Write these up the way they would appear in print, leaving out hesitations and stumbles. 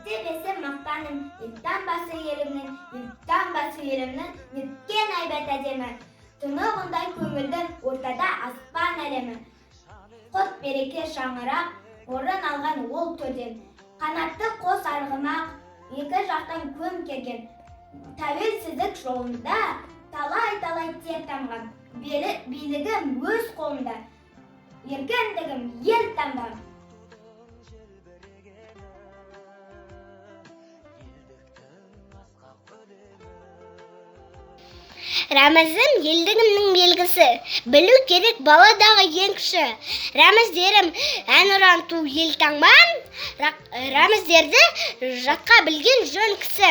Мектеп мақтаным, еттен басы елімнің, еттен басы елімнің, неткен айбат әдемі. Тұнығындай көңілді ортада аспан әлемі. Қот береке шаңырақ, орын алған ол төрден. Қанатты қос арғымақ, екі жақтан көм керген. Тәуелсіздік жолында талай-талай тер тамған. Билігім өз қолымда, еркіндігім ел таңдаған. Рәмізім елдігімнің белгісі, білу керек баладағы ең кіші. Рәміздерім әнұран ту ел таңбан, рәміздерді жатқа білген жөн кісі.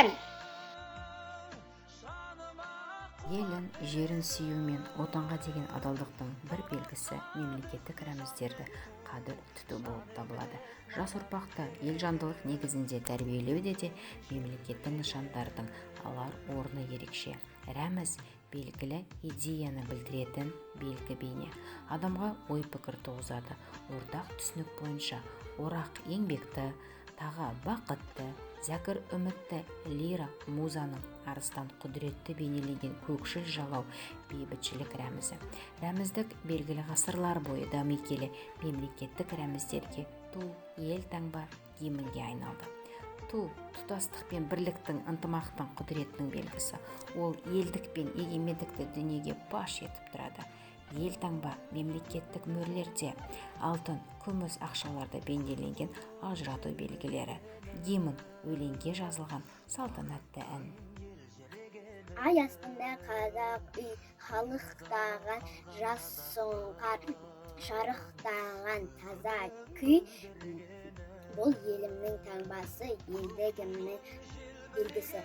Елін, жерін сүю мен отанға деген адалдықтың бір белгісі мемлекеттік рәміздерді қадір тұту болып табылады. Жас ұрпақты елжандылық негізінде тәрбиелеуде де мемлекеттің нышандардың алар орны ерекше. Рәміз белгілі идеяны білдіретін белгі бейне. Адамға ой пікір туғызады. Ортақ түсінік бойынша орақ еңбекті, тағы бақытты, зәкір үмітті, лира музаның арыстан құдіретті бейнелеген көкшіл жалау бейбітшілік рәмізі. Рәміздік белгілі ғасырлар бойы дами келе мемлекеттік рәміздерге ту, ел таңба гимнге айналды. Ту тұтастық пен бірліктің, ынтымақтың құдіретінің белгісі. Ол елдік пен егемендікті дүниеге паш етіп тұрады. Ел таңба мемлекеттік мөрлерде алтын, күміс ақшаларда бейнеленген ажырату белгілері. Гимн өлеңге жазылған салтанатты ән. Ай астында қазақ үй, халықтаған жас сұңқар, шарықтаған таза күй. Бұл елімнің таңбасы, елдігімнің белгісі.